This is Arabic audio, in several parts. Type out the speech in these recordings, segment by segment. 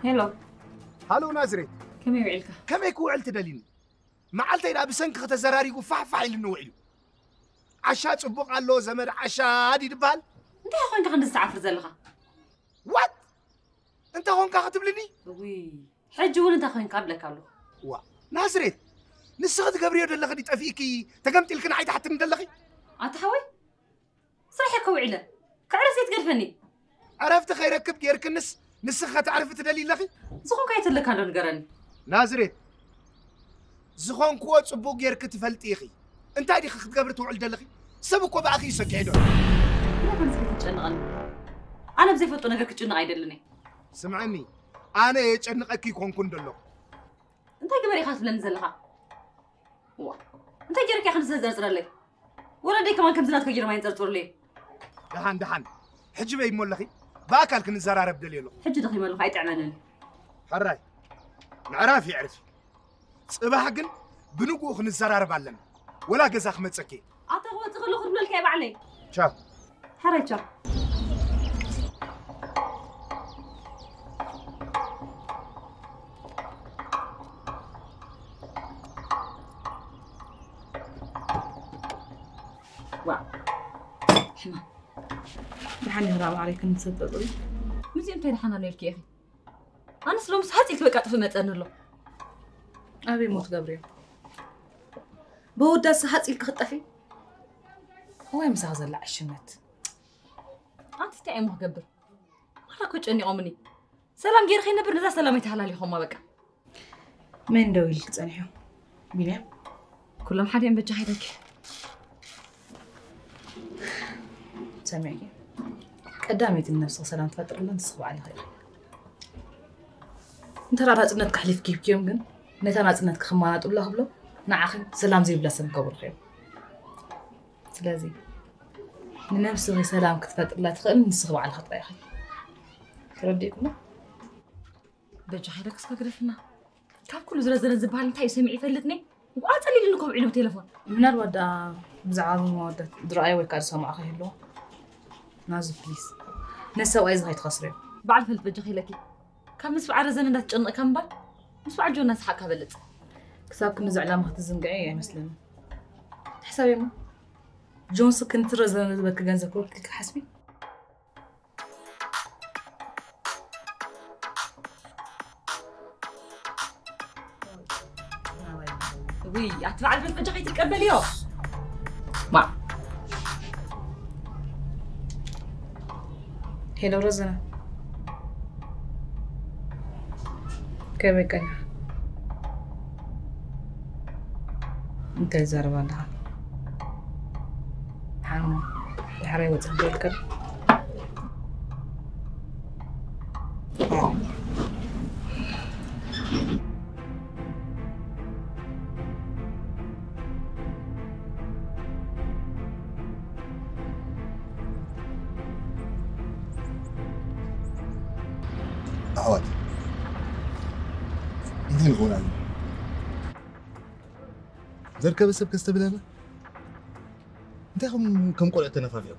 هلو. هالو نازري. كم يوعلك؟ كم يكوعل تدلين؟ معلتي لا بسنك ختزراري وفحفح لنوعلو. عشاء صبوق على زمر عشاء دي دبال. انت يا اخوان كان عفر زلها. وات؟ انت هون كاتبلني؟ وي. حج وين انت اخوان قبلك قالوا. وا نازري. نسخت قبريو دلخ دي تفيكي تقمت لكن عيد حتى ندلخي. انت حوي؟ صحيح كوعله. كعرفت تقرفني. عرفت خيركب غيرك نسخة تعرف تدليل لخي؟ زخون كايت لك على نقرني. نازري. زخون كو صبوق غيرك تفلطي اخي. انت هادي خد قبر توعل دلخي. سبكو باخي سكيدو. لا كنت تشنقني. انا بزي فطو نغير كتشنق ايدلني. سمعني. انا يچنقك يكونكن دلو. انت قبري خاص لنزلها. وا. انت جيرك يا خنس زرزر لي. ولا دي كمان كم زنات كجير ما ينزرطور لي. دحان حجبه يمولخي باكل كنزرارب دليلو حج دخي مالو خايت عملني حراي معرف يعرف صباح كن بنقو خنزرارب علنا ولا غزاخ مصكي اعطيه تخلو خد ملك يبع علي شاف حراي شاف واو حما دحاني هرام عليك نتصدقي مزي انت دحانا ليك يا اخي انا سلوم سحاتي بقى طف مصن له ابي موت غبريل بودا سحاتي كخطفي هو يمسح زلع الشمت انت تاعي مو غبر انا كنت اني امني سلام غير خي نبر نزا سلام يتحلال يخوم بقى من دويل تصنحو بينام كلهم حد ينبج حيدك سامعي قداميت النفس سلام تفطر لنا نصب على خير انت راه نصنت كحليف كيف يوم كن نتا نصنت كخمانات الله بلو نعخ سلام زي بلا سم كبر خير سلازي نفس سلام كتفطر لا تخل نصب على خطا يا اخي ترديكم بج حيدك سكغرفنا كاب كل زرزر زبال انت يسمع يفلتني وقاطلي لكم عينو تليفون من الودا بزعل مودة دراي ويكار سمع اخي له ناز بليز نسوا ايز هاي تخسرين بعد فلت بجخي لكي كان مسبع رزن انت تشنق كمبا مسبع جو ناس حق هبلت كسابك نزعلا ما تزنقعي مثلا حسابي ما جونس كنت رزن بدك جنزك كل حسبي وي اتفعل فلت بجخي تقبل يوم ما هلو رزنا كيف كان انت زارب عندها حنو الحري وتقبل كر عواد انت نقول عنه زركب السب كستبلانا انت كم قلت نفافيكم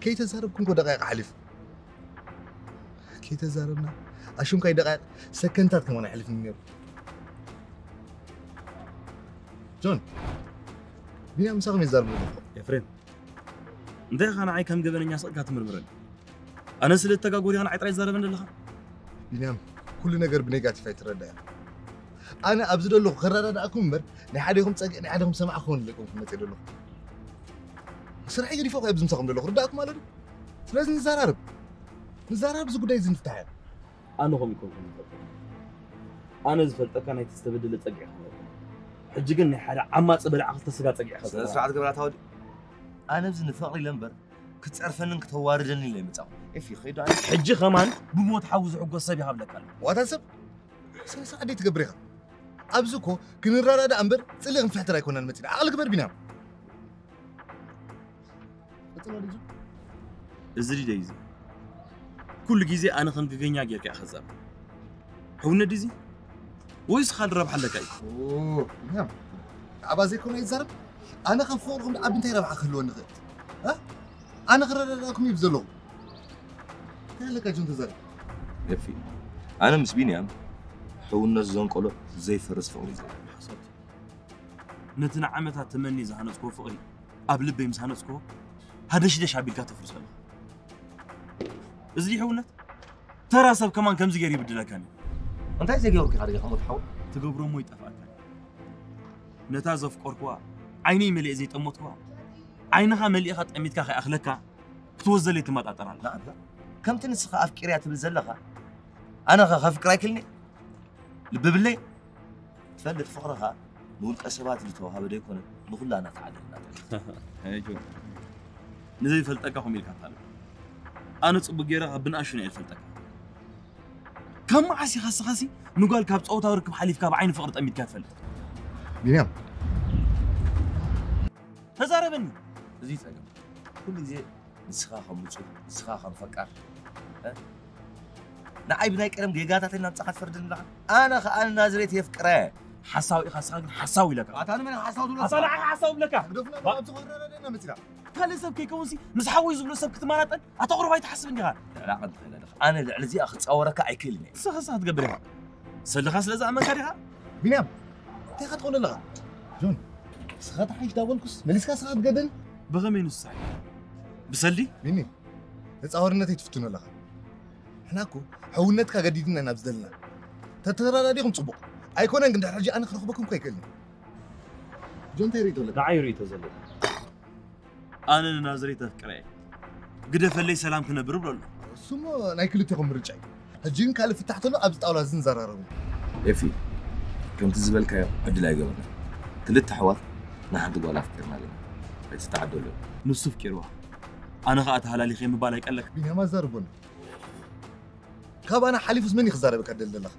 كي تزاربكم كو دقائق حلف كي تزاربنا اشوم كاي دقائق سكنتات كمان حلف نير جون بينا مساق يزاربنا يا فريند انت انا عاي كم قبل اني اسقك تمرمرن انا سلت تقاقوري انا عطري زاربن لها بينام كل نجر بنيجاتيف يتردى انا ابزل له خرر اكم بر نحديكم صق نحديكم سمع خون لكم متيد له سرح يجري فوق ابزم سقم له رداكم مالو لازم نزارب زو غداي زنفتح انا هم يكون انا زفلتك انا تستبدل صقع حجي كن حدا عماص بلع خلت سغا صقع خلت سرعه قبل تاودي انا بزن فقري لمبر كتصرفنن كتواردني لي مصاو افي خيدو حجي كمان بموت حوز عقو صبي هبلك واتسب سلسة عدي تقبريها أبزوكو كنرارا دا أمبر تسلي غنفتح رايكونا المتين عقل كبر بينام ازري دايزي كل جيزي أنا خنقينيا جيرك يا خزاب حونا ديزي ويس خال ربح لك أي أوه نعم عبازي كونا يتزرب أنا خنفوركم دا أبنتي ربح خلوه نغد ها أنا غرر لكم يبزلو قال لك اجون تزرع يفي انا مس بينيام حولنا زنقلو زي فرس فقري زي حسبت نتنا عمتها تمني زهنصكو فقري قبل بي مسهنصكو هدش دش عبيلك تفرس له ازلي حولت ترى سب كمان كم زي قريب بدلكاني انت زي جورك هذا خمر تحول تقبرو مو يطفاك نتازف قركوا عيني ملئ زي طموتكوا عينها ملئ خط اميتك خي اخلك توزل لي تمطاطر لا لا كم تنسخ افكار يا تبزلخه انا خفكر اكلني لب باللي تفلت فقرها نقول قسبات اللي توها بده يكون بكلنا نتعادل هاي جو نزي فلتكهم يلكاتال انا صب غيره بناشن يفلتك كم عسي خاصي نقول كاب صوتا وركب حليف كاب عين فقرت اميت كافل بنيام تزاربني زي تسقم كل زي نسخاهم بصوت نسخاهم فكر نعيب ناي قرم جيجاتاتنا نصحت فردنا انا نازريت يفكره حساوي حساوي لك انا من حساوي له اصلا حساوي لك دفنا باب صغرنا مثلا قال سب كيكونسي مسحوي زبلو سب كتمارطن اتقرب اي تحسبني غير لا انا الذي اخذ صورك ايكلني سخصها تقبلها سلخا سلازا ما كاريها بنيام انت تقول لها جون سخات حيش داولكس مليسكا سخات قدن بغمين الساعه بسلي مني تصورنتي تفتون لها حناكو حولنتك قديدنا نبذلنا تترى ليكم صبق ايكون عند حاجه انا خرخبكم كيكلني جون تريد ولا دعاي ريتو زل انا نازريت افكري قدف لي سلام كنا بربل سمو نايكلتكم رجعي هجين قال فتحت له ابز طاوله زنزرارو يفي كم تزبلك يا عدل ايغبنا ثلاث حوار نحن تقول افكرنا لنا بتتعدل نصف كيروا انا غات هلالي خيم بالك قال لك بينما زربون كاب انا حليف زمني خزاره بكدل لك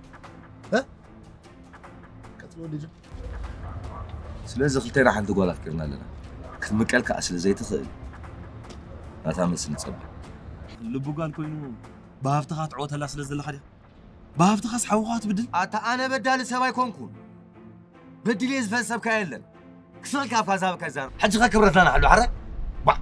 ها كتلو ديجا سلازي خلتي راح تقول افكرنا لنا كمقالك اصل زي تخيل لا تعمل نصب لبو قال كوينو بافتخا تعوت هلا سلازل خدي بافتخا حوقات بدل انا بدال سباي كونكون بدلي زفسب كايلن كسلك افا زاب كزار حجك كبرتنا حلو حرك با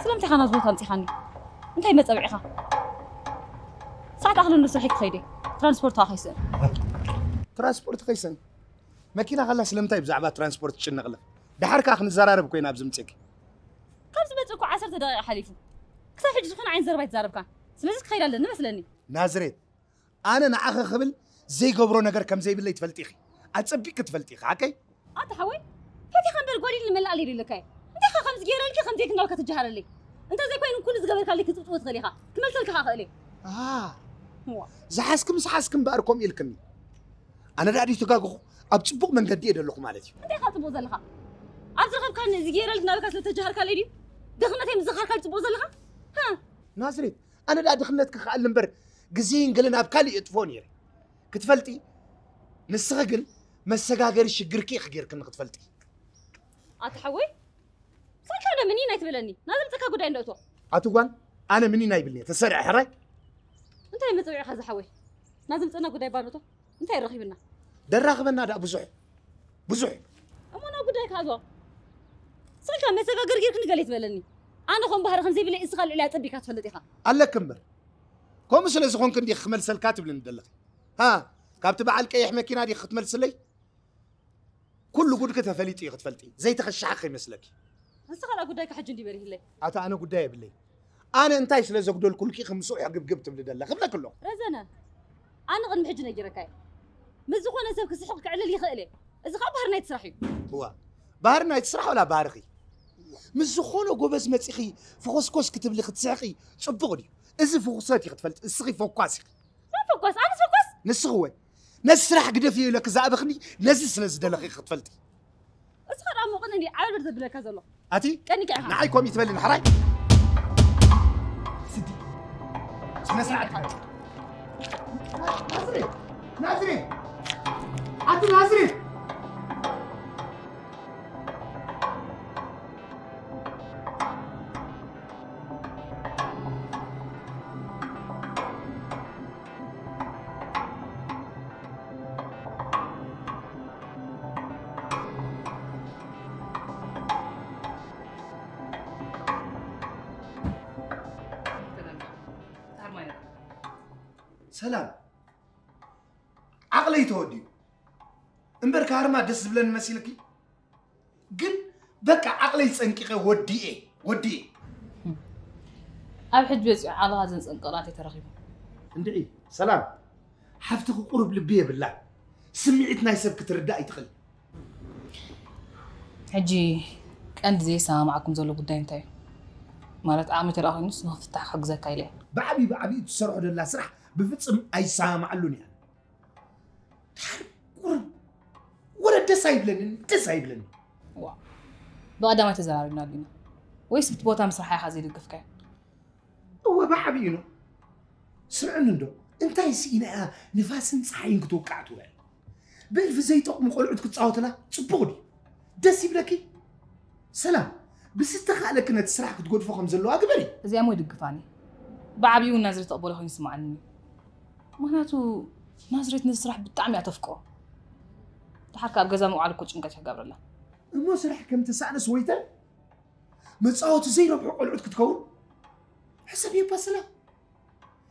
سلامتي خانا زبوط انتي خاني انتي مصبعيخا ساعه اخلو نسحك خيدي ترانسبورت خيسن ترانسبورت خيسن ماكينه خلا سلمتي بزعبه ترانسبورت تشنقله دحركا خنزرارب كوينا بزمصك كم زبطكو 10 دقائق حليفو كسا حج زخنا عين زربايت زاربكا سلازك خير لنا مسلني نازريت انا نعخ خبل زي قبرو نجر كم زي باللي تفلتيخي اتصبيك تفلتيخ عكي انت حوي هاتي خندر غودي الملال لي لكاي انت خمس غيرلك خمس ديك نوكا تجهر لي انت زي كوين كل زغبر كالك تطوت غليخا كملتلك خالي هو زحاسكم سحاسكم باركم يلكني انا دادي تقاقو ابصبق من قد يدلكم مالتي انت خاطبو زلخا عبد الغب كان زغيرلك نوكا تجهر كالي دي دخنتي مزخر كالتبو زلخا ها نازريت انا دا دخنتك خال نمبر غزين قلنا بكالي اطفوني كتفلتي نسغقل مسغاغر شغركي خغيرك نختفلتي اتحوي صحيح منين يتبلني لازم تكا غداي ندوتو اتوغان انا منين يبلني تسرع حراي انت مصوي خذ حوي لازم تصنا غداي بانوتو انت يرخيبنا دراخبنا دا بزح بزح أما أنا بدايك هذا سلكا مسكا غيرك نقلت بلني أنا خون بحر خنزي بلي إسقال إلى تبيك تفلتيها الله كمبر كم سلا زخون كندي خمل سلكات بلن دلخ ها كابت بعل كيح ماكينة دي ختمل سلي كل قد كتفليتي غتفلتي زي تخشعخ يمسلك أسقال بدايك حج عندي بريه لي عتا أنا قدايا باللي أنا انتاي سلا زقدول كل كي خمسو يحقب تبلي دلخ خبلا كله رزنا أنا غن محج نجركاي مزخون أسبك سحق على اللي خيله إذا خبر نايت صحي هو بحرنا يتسرح ولا بارخي مزخونو قوبز متسخي فخوسكوس كتب لي ختصاقي صبغني إذا فخوساتي خطفلت السخي فوقاسي ما فوكس أنا فوكس نسخوي نسرح قد في لك زعبخني نزس دلخي خطفلتي أسخر أمو قلني عارف برد بلا كذا الله أتي كأني كأها نعي كومي تبلي نحراي سدي سنة ساعة نازري نازري أتي نازري سلام عقلي تودي امبر كارما دس بلن مسيلكي قل بك عقلي تسنقي ودي ايه ودي أب حد بيسع على هذا الانقلات ترغيبه اندعي سلام حفتك قرب لبيه بالله سمعتنا يسبك تردائي تخل حجي كأنت زي سامعكم زلوا قدام انتي مالت عامي تراخي نص نفتح حق زكا إليه بعبي تسرعوا لله سرح بفصم أي سامع اللون يعني قرب ولا دسايب لن واو بقى ما تزارنا لنا ويس بتبوتا مسرحة خازي القفكة هو بعبينو سمعنا ندو انت يسينا نفاس صحين كتوقعتوا يعني بالف زي طقم قلعت كتصاوت لا صبغني دس يبلكي سلام بس استخالك انك تسرح كتقول فوق زلوا اكبري زي مو يدقفاني بعبي ونازري تقبله هون يسمعني مهناتو نازريت نسرح بالطعم يعتفقوا تحكى بجزامو على كل شنقة قبر الله ما سرح كم تسعنا سويتا متصاوت زي ربع قلعت كتكون حسب يبقى سلام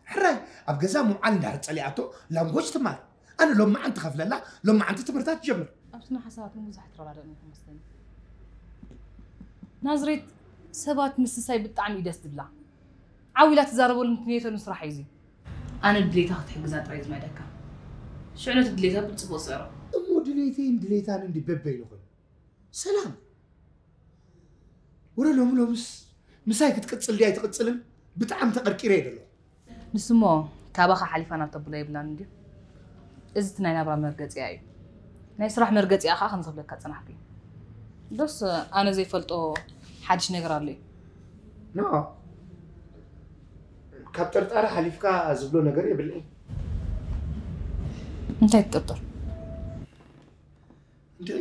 حراي أبجزامو على نهر تسليعته لا مقوش تمار أنا لو ما أنت خاف لا لو ما أنت تمرتات تجمر أبسنا حسابات مو زحت رلا دقنكم مستني نازريت سبات مسساي بالطعم يدس دبلا عاويلا تزاربوا المكنيته نسرح يزي أنا دليتها تحق زات رئيس ما دكا شعنت دليتها بتصبو صيرة أمو دليتان عندي بيبي لغن سلام ولا لو مساي كتقصل لي تقصلن بطعم تقرقيره يدلو نسمو كابخا حليفانا تبلا يبلا ندي إذا تناي نبرا مرقصيا ايو ناي سراح مرقصيا خا خنصبلك صنحكي بس أنا زي فلطو حدش نغرا لي نو كابتر طار حليفكا زبلو نغر يبلي انت تطر انت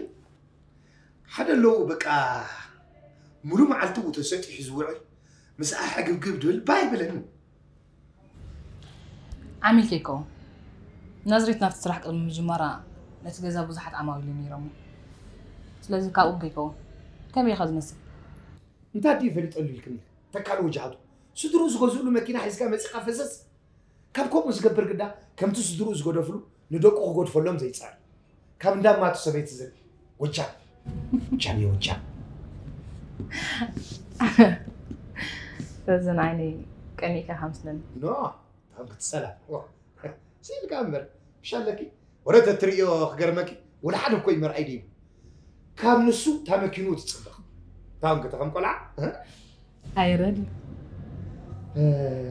حدا لو بقى ملو معلتو تسطي حزوعي مسا حقب دول بايبلن عامل كيكو نظريتنا تسرح قبل مجمرة نتجازا بزحت عماويل نيرمو سلازي كاو كيكو كم ياخذ نسب انت دي فريت قال لي تكال وجهاتو سدرو زغزلو ماكينه حيسكا مسقا فسس كابكم زغبر قدا كم تسدرو زغدفلو ندقو غدفلوم زي صار كم ندا ما تسبيت زل وجا جامي وجا فزن عيني كانيكا خمسن نو تبغى تسلم سيل كامر مشالكي ولا تتريو خغرمكي ولا حد كوي مرعي دي كام نسو تامكينو تصبخ تام كتخم قلع اي ريدي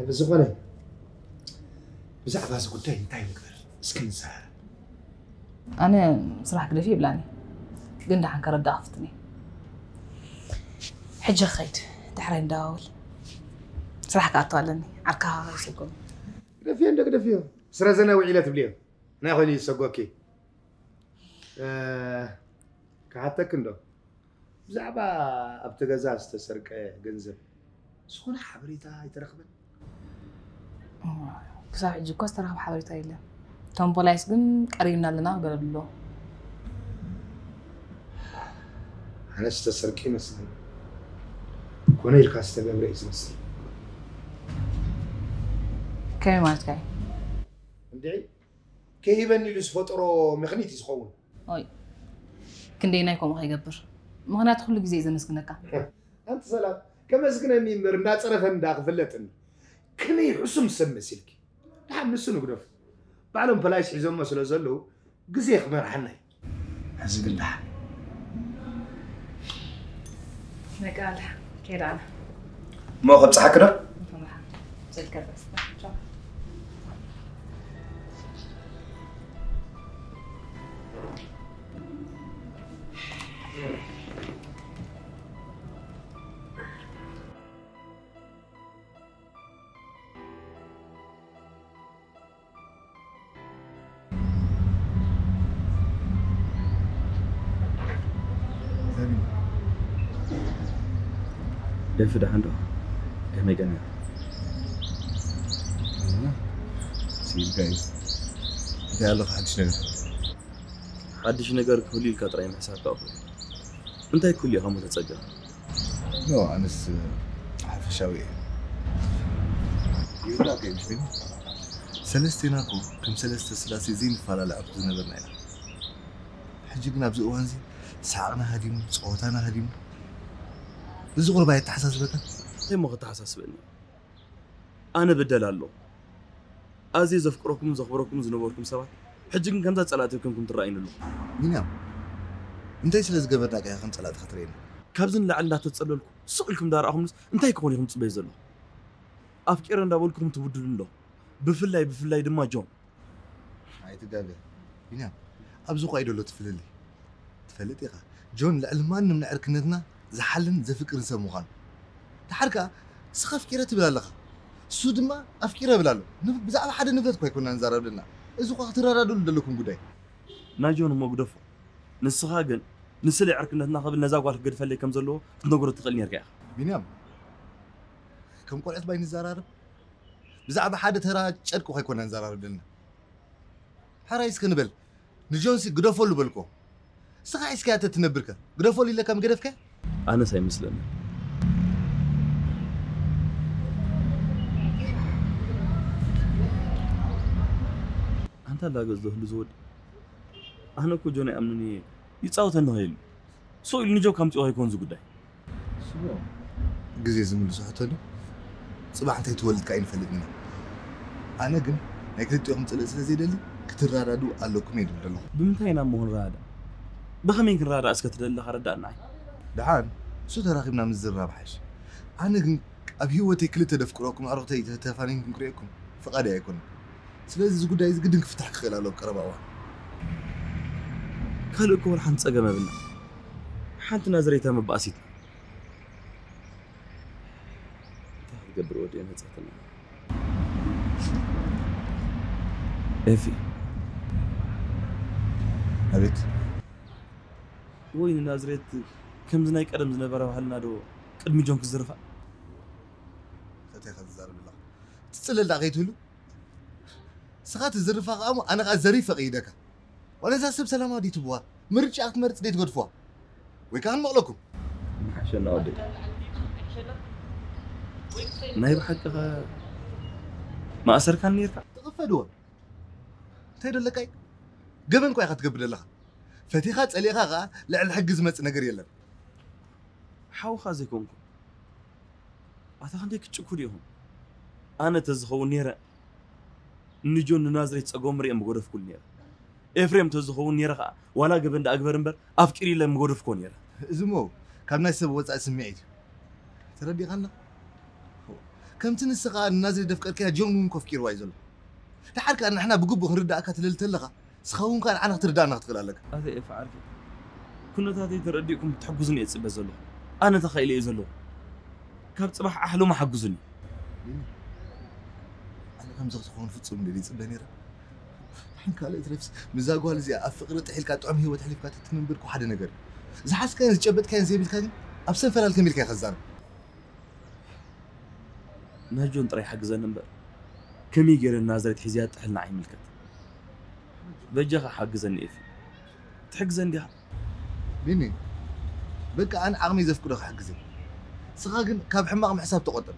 بزغونه بزعبه هذا قلت انتي مقدر مسكين سهر انا صراحه كده في بلاني قلنا حنكرد دافتني حجه خيت تحرين داول صراحه كاطولني عركها يسكون كده فيه سرزنا وعيله بليه ناخذ يسقوكي كحتك ندو بزعبه ابتغزاز تسرق جنزب سخونه حبريتا يترخبن كساف حجي كوس ترخب حبريتا يلا توم بولايس بن قريبنا لنا قالوا أنا استسركي مثلا كون الكاست تبع رئيس مصر كم مالك هاي ندعي كيبني لس فطرو مخنيتي سخون أي كندينا يكون خيجبر ما هنا تدخل جزء إذا نسكنك أنت سلام كما سكنا مين مرنات أنا فهم داخل فلتن كمي حسم سم سلكي لحد نسنو قدف بعلم بلاش حزم مسلو زلو جزء خمر حناي حزق اللحم نقال كيران ما خد صحكنا زي الكربس كيف ده عنده؟ كم يجني؟ سيب جايز ده الله حدش نجار حدش نجار كل الكترة محساب كافر أنت كل يوم متسجل نو أنس عارف شوي يقول لك إيش فين سلستيناكو كم سلست سلاسي زين فلا لعب زنبرنا إلى حجبنا بزقوان زين سعرنا هديم صوتنا هديم بزغر بايت تحساس بك هي ما تحساس بني أنا بدل الله أزيز أفكركم زخبركم زنبوركم سوا حجكم كم تصلاتكم ترأين له مين يوم أنت إيش لازم قبرنا كيا خمس صلات خطرين كابزن لعل تتصلوا لكم سؤالكم دار أخمس أنت يكون يوم تصبيزلو أفكر أن داولكم تبدلون له بفلاي دم جون هاي تقابل مين يوم أبزو قايدو له تفللي تفلت يا جون لألمان من أركنتنا زحلن زفكر نسب مخان تحركة سخف كيرة تبلا سودما أفكيرة بلالو بزعل حدا نبلت كوي كنا نزارب لنا إذا قا ترادو لكم قداي ناجون ما قدفو نسخاجن نسلي عركنتنا قبل نزاق واحد قد فلي كم زلو نقول تقلني رجع بنيام كم قلت باين نزارب بزعل حدا ترى شركو كوي كنا نزارب لنا حرايس كنبل نجونسي قدفو اللي بالكو سخا إسكات تنبرك قدفو اللي كم قدفك أنا ساي مسلم أنت لا قصده لزود أنا كوجوني أمنني يتصاوت إنه هيل سو اللي نجوا كم تيجي يكون زوجته شو جزء زميل صحتني صباح أنت تولد كائن فلتني أنا قم نكرت يوم تلصق زي دلي كتر رادو علىكم يدل الله بمتى مهون رادا بخمين كن رادا أسكت دلله خردا ناي دعان شو تراقبنا من الزر رابحش أنا قم أبي هو تكل تدفكركم عرفتي تفانين كنكريكم فقد يكون سلازي زوجة إذا قدنك فتح خلاله بقرباوه كل أكون حنت سجمة بنا حنت نظريتها مباسيت قبل ودي أنا تحتنا إفي هبيت وين نظريت كم زنايك أدم زنا برا وحلنا دو قدمي جونك الزرفة فتح الزرف بالله تسأل اللي عقيته له سقات الزرفة قام أنا قاعد زريفة قيدك ولا زاسب سلامة دي تبوا مرج أخت مرت دي تقول فوا وكان مقلكم عشان أودي نايب حقها ما أثر كان يركع تغفدوا تيدل لك أي قبل كوي أخذ قبل الله فتيخات عليها لعل حق زمت نجر يلا حاو خازيكم أتخنديك تشكريهم أنا تزخو نيرة نجون نازري تسقوم ريم بقول في كل نيرة إفريم تزخو نيرة ولا قبل ده أكبر نبر أفكري لهم بقول في كل نيرة زمو كم ناس سووا سمعت ترى دي غنا كم تنسق النازل دفكر كده جون كفكير وايزل تحرك أن إحنا بقول بنرد أكثر للتلقى سخون كان أنا ترد أنا أختار لك هذا إيه عارف كنا هذه ترديكم تحجزني يتسبزلو أنا تخيلي يزلو كابت صباح أحلو ما حجزني أنا كم زغتخون فتصوم لي يتسبني را حين كالي ترفس مزاجو هالزي أفقر تحيل كاتو عمي وتحليف كاتو تنبركو حدا نجر إذا حاس كان جبت كان زي بالكان أبسن فلا الكميل كان خزان نهجون طري حجزنا نبر كم يجري النازرة حزيات حلنا عين ملكت بجاها حجزني إيه تحجزني دي بيني بقى أنا عقمي زفكره حجزي سخاجن كاب حماق محساب تقطر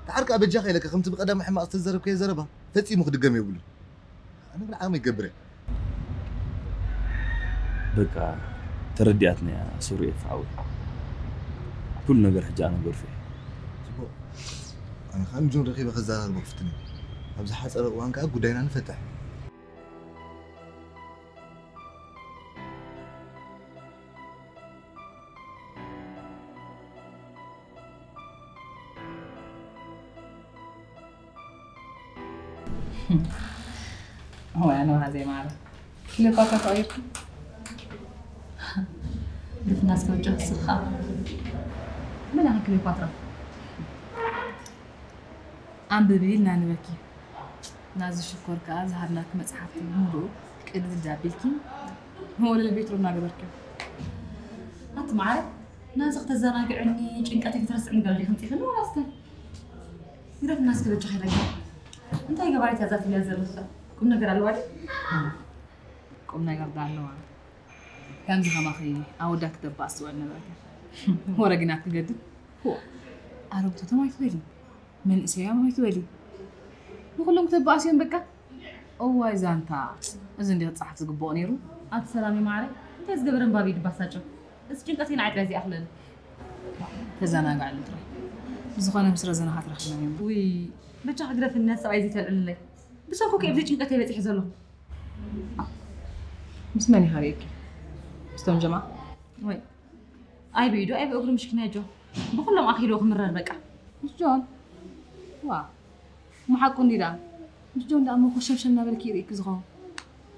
تعرك أبجاخ لك خمت بقدم حماق تزرب كي زربها فتي مخدقم يقول أنا من عقمي قبره بقى تردياتنا يا سوري فعوي كل نجر حجة أنا أقول فيه أنا خان جون رخيبة خزانة المفتني أبز حاسة وانك أقو دينا نفتح هو أنا زي ما أعرف كل قطعة طايركم قلت الناس كوجه السخاء من هاك كليوباترا عم ببيلنا نبكي نازل شكر كاز هرناك مصحف تمرو قد جابلكي هو للبيت رنا قبركم انت معرف ناس تزراقعني ጭንቀቴ ترسعني قال لي خمتي خلو واسكن يرف الناس كوجه خيرك انت يا جباري تزات لي زرسه قم ነገር አለው አይደል قم ነገር ዳለው كان زغما خي اوداك دباس ونبرك ورقنا تقدم هو عربته تما يتولي من اسيام ما يتولي وكلهم تباسين بقى اوواي زانتا اذن دي تصحف زغبو نيرو ات سلامي معري انت زغبرن بابي دباساچو اس ጭንቀቴን አይጥራዚ اخلن تزانا قاعد ترى زخانه مسرزنا هاترخنا وي بچا غرف الناس عايزي تللي بشوفو كيف ጭንቀቴ بيصح زلو مسماني هاريك استون جماعه وي اي بيدو اي بأقول مش كناجو بكلهم اخيلو خمرر بقى مش جون وا ما حقون دي دا مش جون دا مو خشمشنا بالكي ريك زغو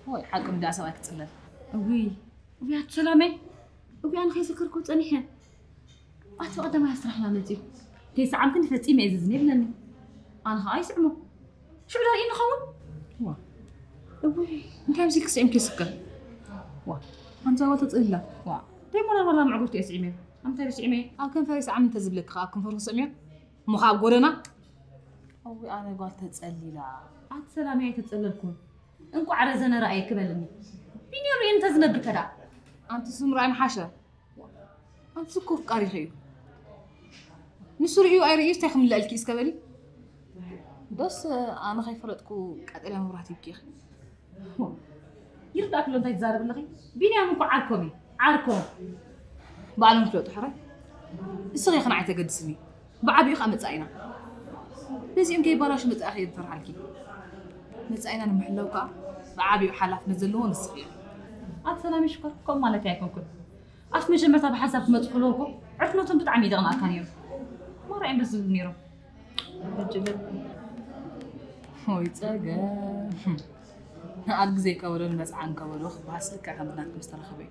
وي حقهم دا سواك تصلل وي وي سلامي وي انا خيسكركو صنيحه اتو قدما يسرحنا نتي كيس عم كنت فتي ما يززني بنني انا هاي سمو شو رايي نخون وا وي انت امسك سعيم كيسكر وا انت وتطيلا وا ديما والله معقول تسعيمي انت تسعيمي او كان فريس عم تزبلك خا كان فريس سمير مخاب غورنا او انا قلت تصليلا ات سلامي تتصللكم انكو عرزنا رايك بلني بيني رأي انت زنب كدا انت سمراين حاشا انت سكوف قاري خيو نسرعيو اي رئيس تاخم لالكي اسكبلي بس انا خايف فرطكو قاتلها مبرحتي بكيخ يرضاك لو انت تزارب لغي بيني امكو عاركومي عاركم بعلم فلوت حري الصغير خنعت تقدسني بعبي خا مصاينا لازم كي براش مصاخي فرحلكي مصاينا نمحلوكا بعبي حلاف نزلون الصغير ات سلامي شكر كم مالك ياكم كل اف مجمرتا بحسب مدخلوكو عفنوتن بتعمي دغنا كانيو ما راين بس نيرو بجبل هوي تاغا أرجع كورن بس عن كورخ بس كعملنا مسترخبين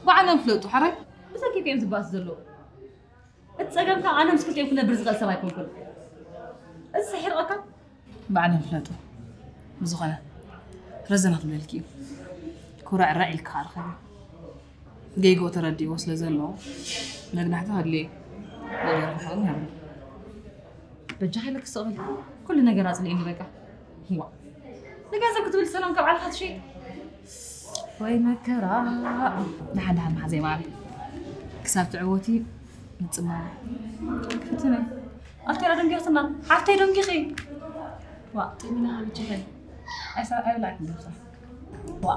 وعلم فلوتو حري بس كيف يمز باس زلو اتسقم كان انا مسكت يكون برزق سمايكم كل السحر اكل بعلم فلوتو مزغنا رزنت للكي كورع الرعي الكار خبي جيجو تردي وصل زلو نجنحتها لي بجحي لك السؤال كل نجرات اللي بقى هو لقازم كنت بقول سلام كم على هذا الشيء وي مكرا نحن مع زي ما عارف كسبت عوتي نتصمم فتني قلت له دنجي خصنا حتى دنجي خي وا تمنا بجحي اسا اولاد ندفع وا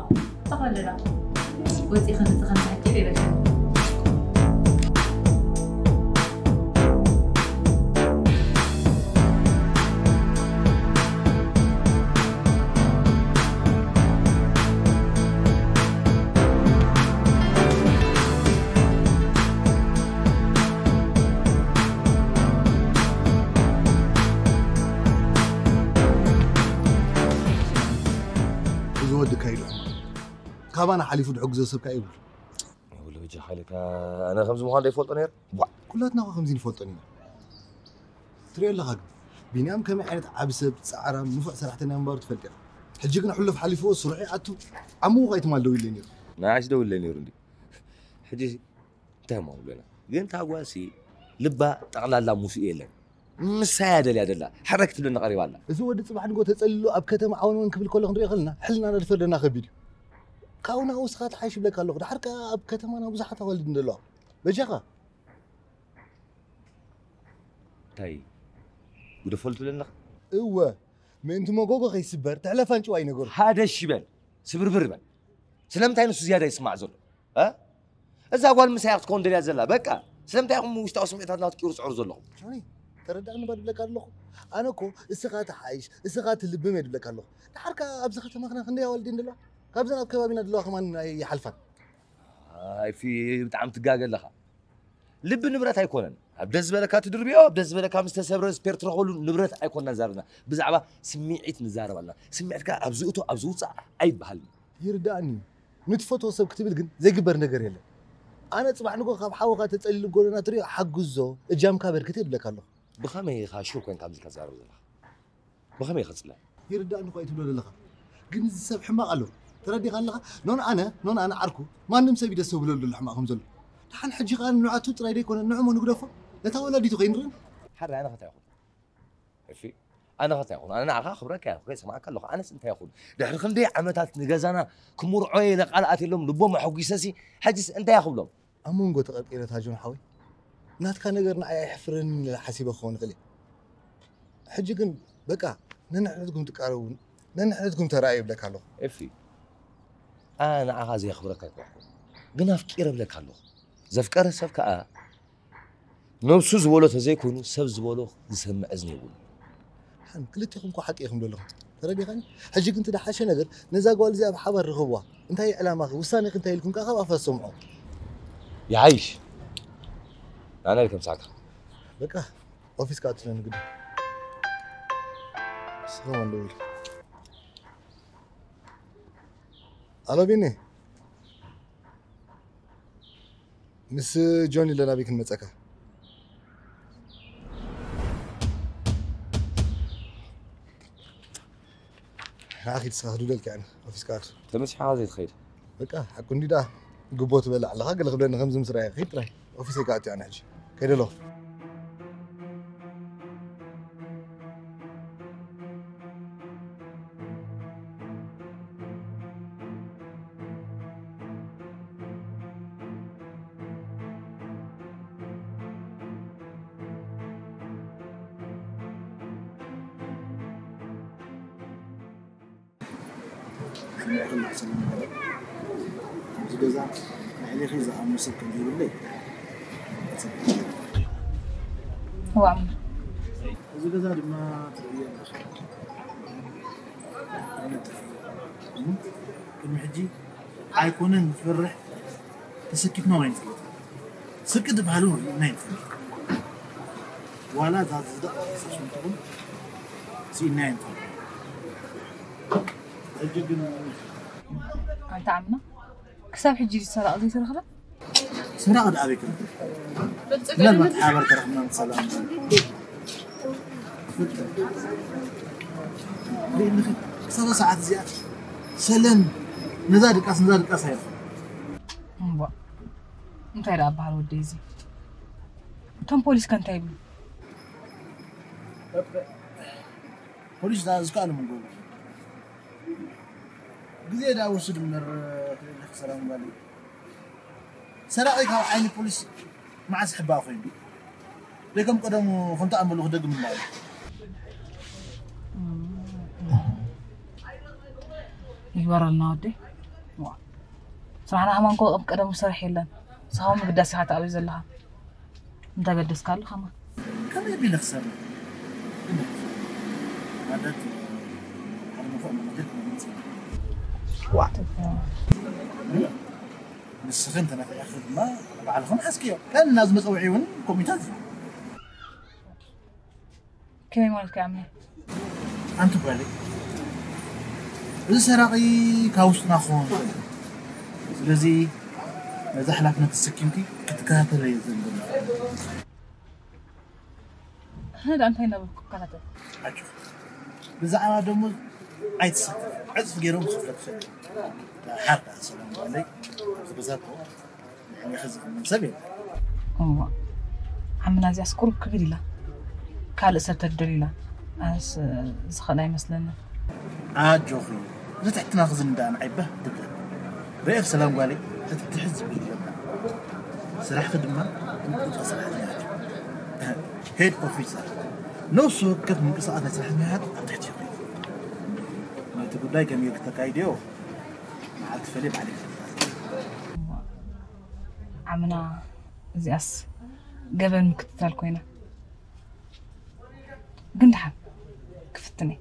طبعا لا وتي خنت كيف بس كمان حليفو دحق سبك ايبل ولا وجه حالك انا خمس مخان يفولط نير كلاتنا خمسين يفولطني تري الله حق بينام كم عينت عبسب صعرا مفع سرحتنا منبر تفلق حجينا حلف حليفو سرعي عتو عمو غيت مال دوي لي ناعش دوي لي نير دي حجي تمام لنا ግን ታጓሲ ልባ ጠቅላላ ሙሲ የለን مساعدة يا دلا حركت لنا قريب الله إذا ودت صباح نقول تسألوا أبكتم عون كبل كل خندري خلنا حلنا ندفر لنا خبير كاونا وسخات حايش بلك الله ده حركة أبكتم أنا وزحتها ولد ندلوا بجاقة تاي ودفلت لنا ايوه ما انت موقوقة خي سبر تعلف انت واي نقول هذا الشبل سبربر بل سلمت نص زياده يسمع زول ها اذا اول مسايق تكون دنيا زلا بقى سلمت ياكم مشتاق سمعتها لا تكيرو صعر زلهم شوني تردعني بعد لك الله انا كو استغات حايش استغات اللي بميد لك الله تحركه ابزخت ما خليها والدين دلو كابزنا بكبابنا دلو كمان يحلفن هاي في بتعم تقاقل لها لب نبرت ايكونن ابدز بلكات تدربيو ابدز بلكا مستسبر سبير ترخول نبرت ايكون نزارنا بزعبه سميعت نزارب الله سميعتك ابزوتو ابزوصا اي بحال يرداني نتفتو سب كتبل جن زي جبر نجر يلا أنا تصبح نقول خاب حاوقة تسأل الجولنا تري حق جزء الجام كابر كتب لك الله بخمي خاشوك وين كامل كزارو زلا بخمي خصلا يرداني قايت له للخا جن السبح ما قالوا تردي قال لها نون أنا عركو ما نمسي بدي أسوي له الحماقهم زل نحن حجي قال نوعاتو ترى يديك ونعم ونقرفه لا تولدي تغيرن حر انا غتاخذ في انا غتاخذ انا عارف خبرك يا اخي سمعك الله انا سنت ياخذ دحر خندي عمتات نغزانا كمر عيله قالات لهم لبهم حقيسسي حجس انت ياخذ لهم امون قلت قيله تاجون حوي نات كان نغرنا يحفرن حسيبه خون خلي حجي كن بقى ننحدكم تقارون ننحدكم ترايب لك الله افي انا عايز خبرك يا اخي قنا فكير لك الله زفكر سفكا نفسو زبولو تزيكونو سب زبولو يسمع اذني يقول حن كلتكم كو حقيقهم لهم ترى خاني حجي كنت دحاشه نغر نزا قول زي بحبر رغبوا انت هي علامه وساني كنت لكم كخا فسمعوا يعيش انا لكم ساعه بقى اوفيس كاتنا نقد سلام عليكم الو بيني مس جوني لنا بيك نمصكا اخي تسهلوا لك يعني اوفيس كات تمسح حاجه تخيل بقى حكون دي ده قبوت بلا على حق لغبنا خمس مسرايا خيط راي اوفيس كات يعني حجي كيدو له جزا يعني خيزة عم مسكن في الليل هو عمر إذا جزا ما تريد المحجي عايكونن فرح تسكت ما وين سكت بهالون نين ولا ذات صدق شو تقول سي نين أجيب أنت عمنا كسب حجي سرقة زي سرقة سرقة أبيك لا ما تحاول ترحمنا سلام لأن صار ساعات زيادة سلام نزادك أصلا مبا أنت يا رب على وديزي تم بوليس كان تايبني بوليس ده زكانه من جوا جزء ده وصل من السلام عليكم سرقك هاو عين بوليس مع سحب أخوين لكم قدامه خنت أعمله خدق من الله يورا النادي وا صراحة ما نقول قدامه صرح يلا صاحب مقدس حتى أبي زلها أنت قدس قال خما كم يبي نخسر عادت أنا مفهوم ما واحد السخنت أنا في آخر ما بعد خم حسكيه كان الناس متوعيون كوميتات كم مالك عمي أنت بالك إذا سرقي كاوسنا خون لذي إذا حلفنا السكينتي كتكاتل يزن هذا أنت هنا بكرة عجب بزعما دمو عيتس في غيرهم خفلت حتى السلام عليكم بزاتو يعني خزق من سبيل أوه عمنا زي أسكر كبيرة كال سبت الدليلة أس زخلاء مثلنا جوخي إذا تحتنا خزن دان عيبه تبدأ رأيك سلام عليك تتحز بالجنة سرح خدمة كنت أصلح هيد أوفيسر نوصو كيف من قصة أنا سرح مهات تحت يقول ما تقول لي كم يكتك أيديو ما عاد فليب عليك عمنا زياس قبل مكتتال كوينة قلت حب كفتني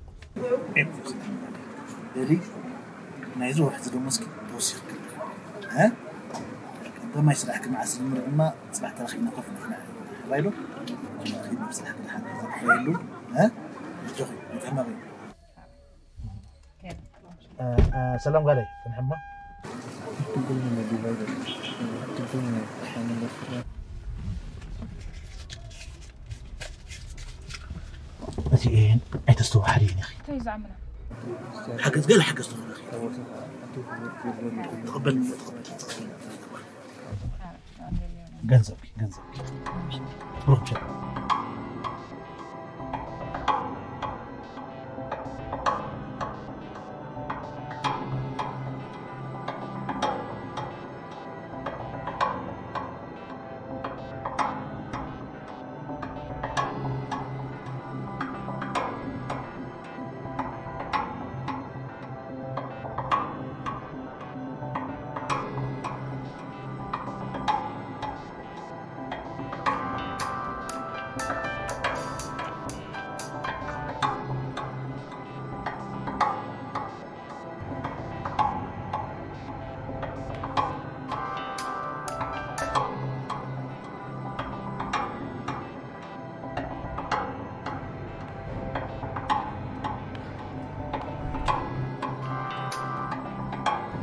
دلي ما يزوح حزدو مسكي توسيق ها انت ما يسرحك مع سلمر اما صباح ترخينا كوف نحن بايلو خدمه بصحك لحد بايلو ها جوخي فهمها سلام عليك محمد زين ايتستو حريني اخي تيز عمنا حق قال حق استغفر اخي تقبل جنزبك روح بشكل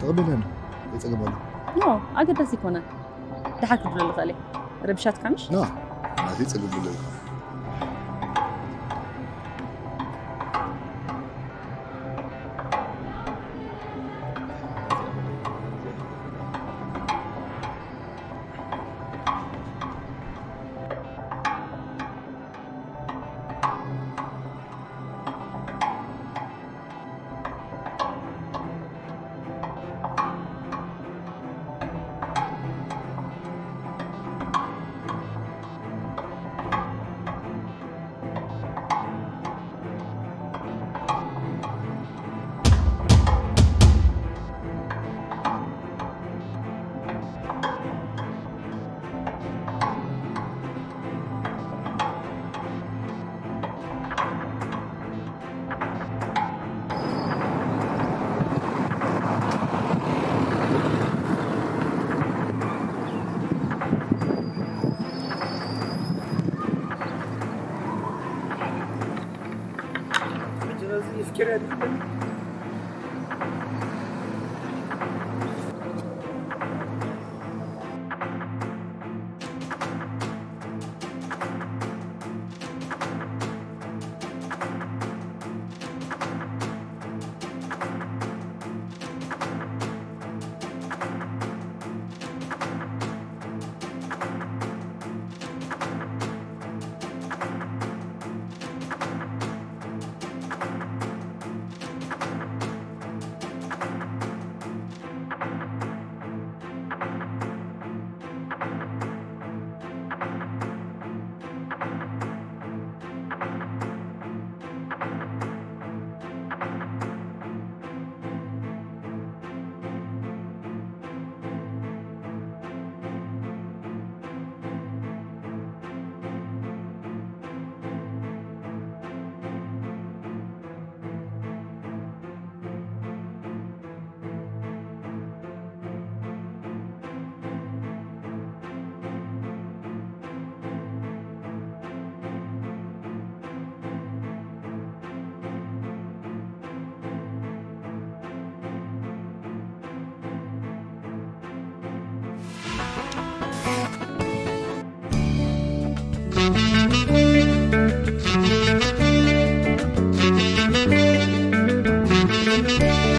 تقبلنا يتقبل نو أقدر يكون تحكي في الغالي ربشات كمش لا ما في تقبل له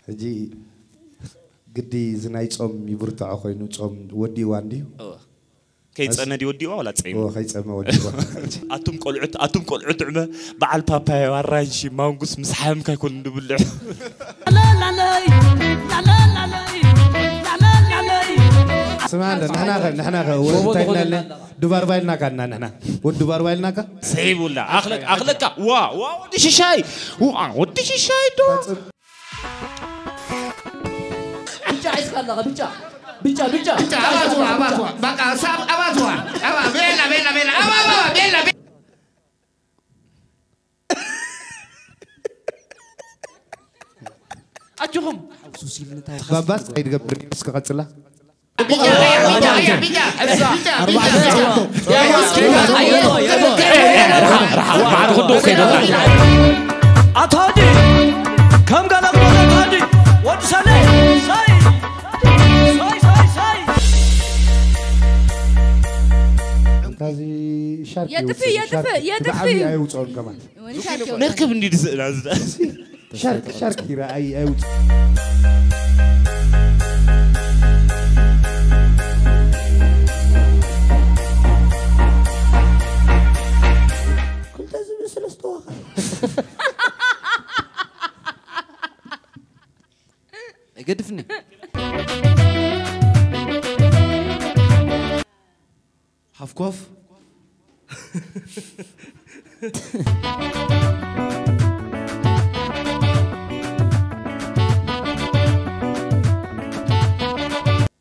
هجي قدي زناي صوم يبرتع خوينو صوم ودي واندي كي تصنى دي ودي ولا تصيم او خيصمه ودي اتم قلعت عمه بعل باباي وارانشي مانغوس مسحام كيكون ندبلع سن سمعنا نحن وانتينا دبار بايلنا كنا نحن ودبار بايلنا كا سيب ولا أخلك وا وديش شاي وديش شاي دو بيجا عايز كلا بيجا أباتوا بقى ساب أباتوا أبا بيلا أبا بيلا أجهم بس يتقبل بس كقتله بيجا أتهدي كم قال أتهدي وتسلي ساي هذه شارك يدفي أيوة كمان نركب ندي دس شارك رأي أيوة كنت لازم نسلستوها قدفني حفكوف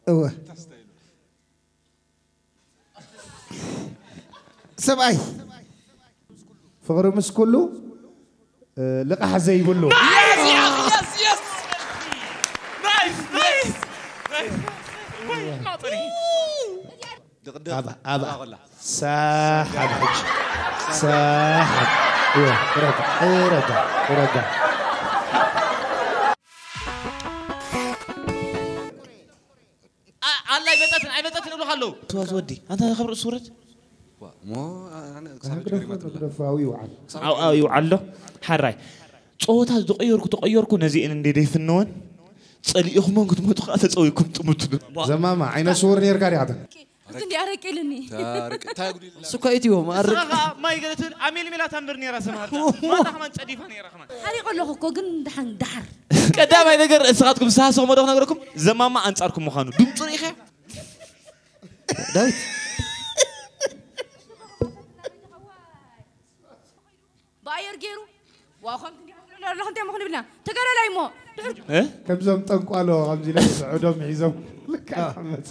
اوه سبعي فغر مس كله لقى حزي يقول له أبا ساحب حج ساحب رجع الله يبتسم يقولوا خلو تودي أنت خبر صورة مو أنا رفاوي وعن أو يعلو حراي صوت هذا تغيركم نزين إن دي في النون صلي إخوان كنت متخاطر صويكم تموتوا زماما عين صور يركاري هذا كنت أرك إلني سكايتيو ما يقدر عميل ملا تمرني راس ما تحمل تديفني رحمن هاري قول له كوجن دحن دحر كدام هاي نجر ساعتكم ساسو ما دوخنا نقولكم زمان ما أنصاركم مخانو دم طريقة دايت باير جيرو واخون لا انت ما خني بنا تقرا لاي مو كم زم تنقالو خمسي لا سعودهم يعزم لك محمد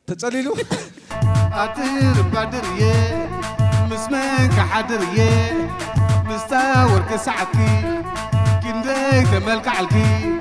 تتصليلو أدير بدرية مسمك حدرية مستور كسعكي كندك تملك علكي